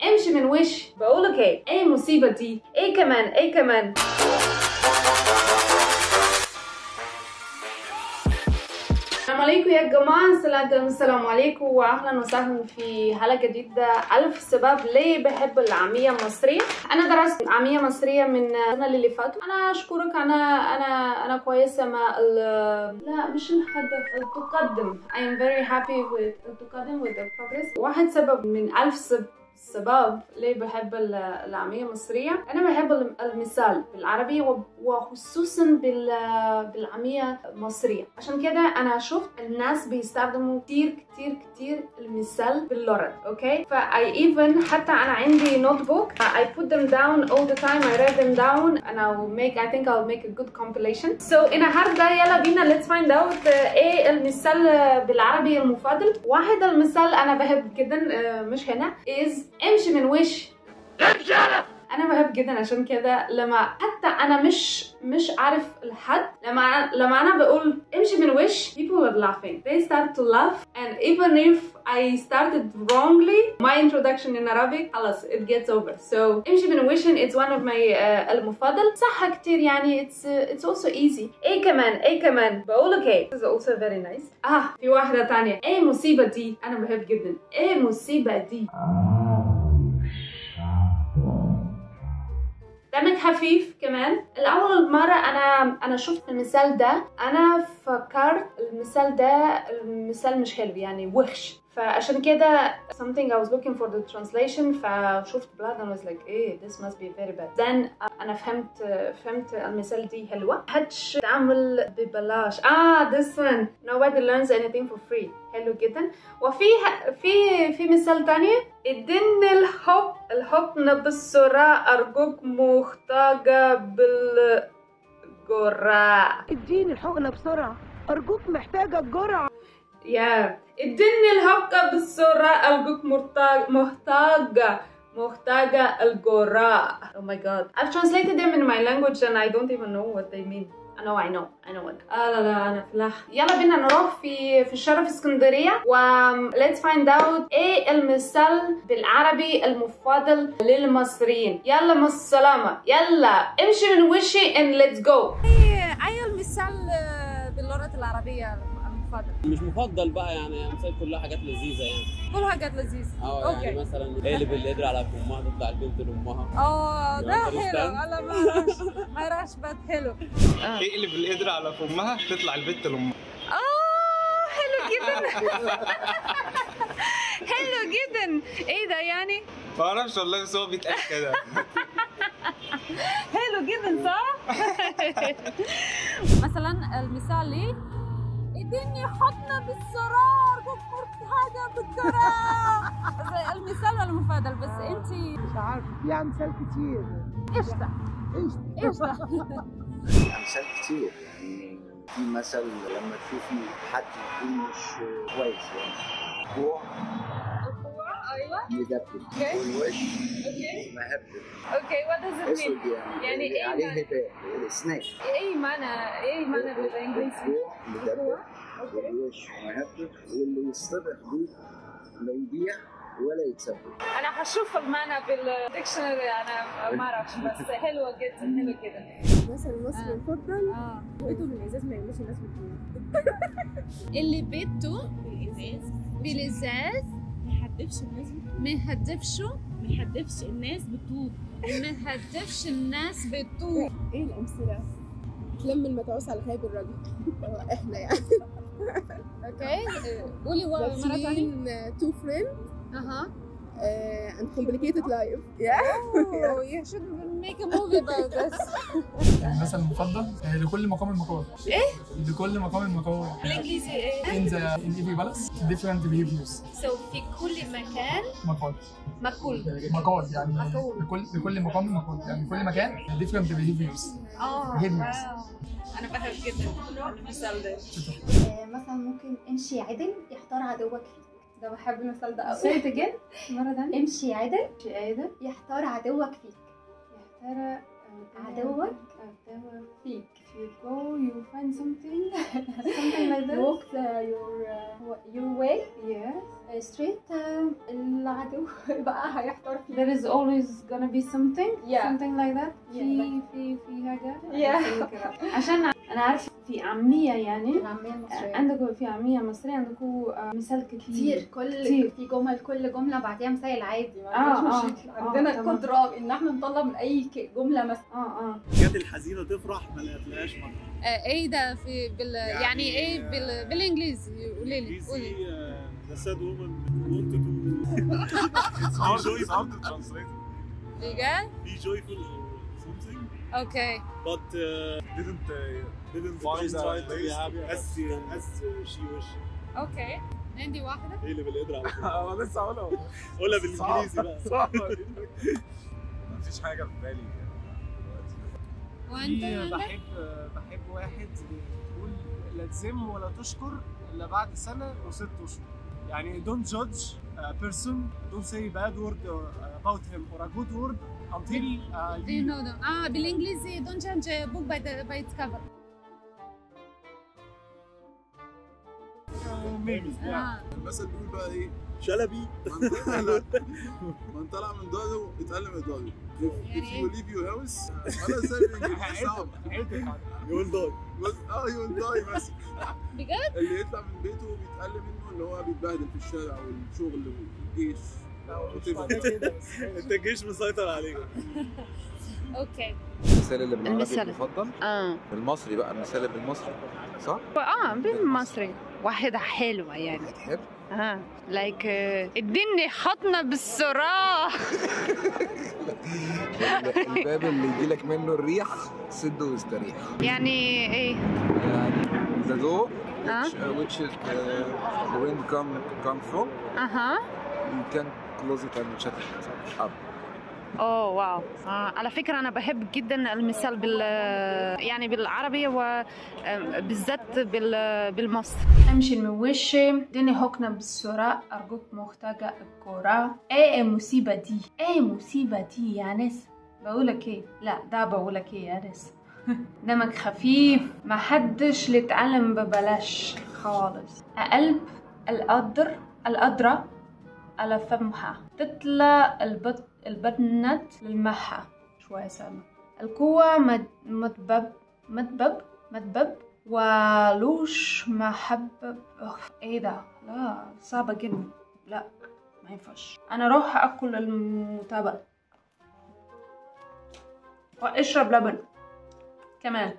امشي من وش. بقولك ايه مصيبة دي، ايه كمان. السلام عليكم يا جماعة، السلام عليكم واهلا وسهلا في حلقة جديدة. ألف سبب ليه بحب العامية المصرية. أنا درست عامية مصرية من السنة اللي فاتت. أنا أشكرك، أنا كويسة مع لا مش الهدف، التقدم. I am very happy with التقدم with the progress. واحد سبب من ألف سبب ليه بحب العامية المصرية. أنا بحب المثال بالعربي وخصوصا بالعامية المصرية. عشان كده أنا شفت الناس بيستخدموا كتير المثال باللغة. أوكي، I even حتى أنا عندي notebook. I put them down all the time. I write them down and I think I'll make a good compilation. So النهارده يلا بينا let's find out إيه المثال بالعربي المفضل. واحد المثال أنا بحب جدا مش هنا is امشي من وش. انا بحب جدا عشان كده لما حتى انا مش عارف الحد، لما انا بقول امشي من وش people are laughing. They start to laugh and even if I started wrongly my introduction in Arabic خلاص it gets over. So امشي من وش it's one of my المفضل. صح كتير يعني it's also easy. ايه كمان بقولك ايه this is also very nice. في واحدة تانية، ايه مصيبة دي. انا بحب جدا ايه مصيبة دي. دمك خفيف كمان. الأول مرة أنا شفت المثال ده أنا فكرت المثال مش حلو يعني وحش، فعشان كده something I was looking for the translation فشفت blood and I was like إيه this must be very bad. Then أنا فهمت المثال دي حلوة. محدش تعمل ببلاش. this one nobody learns anything for free. حلو جدا. وفي مثال تاني اديني الحقن بالسرعة أرجوك محتاجة بالجرعة. اديني الحقنة بسرعة أرجوك محتاجة الجرعة. اديني الحقنة بالسرعة أرجوك محتاجة الجرعة. Oh my god. I've translated them in my language and I don't even know what they mean. I know what. لا أنا فلاح. يلا بينا نروح في الشرف اسكندرية و let's find out ايه المثال بالعربي المفضل للمصريين. يلا مع السلامة. يلا امشي من وشي and let's go. ايه المثال باللغة العربية المفضل؟ مش مفضل بقى يعني امثال كلها حاجات لذيذة يعني. كلها حاجات لذيذة. يعني مثلا اقلب القدر على امها تطلع البنت لامها. ده حلو. انا ما راحش بات حلو. اقلب القدر على امها تطلع البنت لامها. حلو جدا. حلو جدا. ايه ده يعني؟ ما اعرفش والله بس هو بيتقال كده. حلو جدا صح؟ مثلا المثال ليه اديني حقنة بالسرار أرجوك محتاجة بالجرعة. المثال المفضل بس انتي مش عارفة، في أمثال كتير. قشطة. أمثال كتير يعني. في مثل لما تشوفي حد يكون مش كويس يعني جوع ايوه يدبل والوش مهبل. اوكي what does it mean؟ يعني ايه عليه هباء سناك. ايه معنى بالانجليزي؟ جوع يدبل والوش مهبل واللي يصطبح بيه لا يبيع ولا يتسبب. انا هشوف المعنى بالديكشنري. انا ما اعرفش بس حلوه جدا. مثل المصري المفضل بيته بالازاز ما يلمسش الناس بالطول. اللي بيته بالازاز ما يحدفش الناس بالطول. ما يحدفش الناس بالطول. ايه الامثله؟ تلم المتعوس على خيب الراجل. احنا يعني. اوكي قولي مرة ثانية. two friends and complicated life. You should make a movie about this. المثل المفضل لكل مقام مقال. ايه؟ لكل مقام مقال. بالانجليزي ايه؟ In every palace different behaviors. في كل مكان مقال يعني لكل مقام مقال يعني كل مكان different behaviors. انا بحب جدا المثال ده. مثلا ممكن امشي عدل يحتار عدوك فيك. ده بحب المثال ده قوي. Say it again مرة تانية. امشي عدل يحتار عدوك فيك. يحتار عدوك فيك. If you go, you find something like that. walk your way Yes. straight. العدو بقى هيحتار فيك. There is always gonna be something. Yeah. Something like that. Yeah, في حاجة. Yeah. عشان أنا عارفة في عامية يعني. العامية المصرية. عندكم في عامية مصرية عندكم مثال كتير. كتير. في جمل، كل جملة بعديها مثال عادي، ما عندناش مشكلة. عندنا القدرة إن احنا نطلع من أي جملة مثلا. جت الحزينة تفرح ما لقيتلهاش مرة. ايه ده في يعني ايه بالانجليزي؟ قولي لي. The sad woman wanted to be joyful. بجد؟ Be joyful or something. اوكي. But didn't try to be happy as she wish. اوكي. عندي واحدة. ايه اللي بالقدرة على فكرة؟ انا لسه هقولها. قولها بالانجليزي بقى. صعب. مفيش حاجة في بالي وانت؟ بحب واحد بيقول لا تذم ولا تشكر الا بعد سنة و6 اشهر. يعني don't judge a person, don't say bad word about him or a good word until Do you know them? بالانجليزي don't judge a book by its cover. المثل بيقول بقى ايه؟ شلبي. من طلع من داره اتعلم الدار. If you leave your house انا ازاي بالانجليزي صعب. You will die. you will die مثلا. بجد؟ اللي يطلع من بيته بيتعلم منه اللي هو بيتبهدل في الشارع والشغل والجيش. انت الجيش مسيطر عليك. اوكي. المثال اللي بالعربي المفضل؟ بالمصري بقى، المثال اللي بالمصري صح؟ بالمصري واحدة حلوة يعني. حلو؟ لايك اديني حضنة بالصراخ. الباب اللي يجيلك منه الريح سده واستريح. يعني ايه؟ يعني the door which is the wind come from. You can close it and shut it up. اوه واو. على فكرة أنا بحب جدا المثال يعني بالعربي وبالذات بالمصري. امشي من وشي، اديني حقنة بالسرعة، أرجوك محتاجة الكورة. ايه المصيبة دي؟ ايه المصيبة دي يا ناس؟ بقولك ايه؟ لا ده بقولك ايه يا ناس؟ دمك خفيف، محدش يتعلم ببلاش خالص. قلب القدرة على فمها، تطلع البنات للمحة شوية سامة. القوة مدبب ولوش محبب. ايه ده؟ لا صعبة جدا، لا ما ينفعش. انا اروح اكل المتابعة واشرب لبن كمان.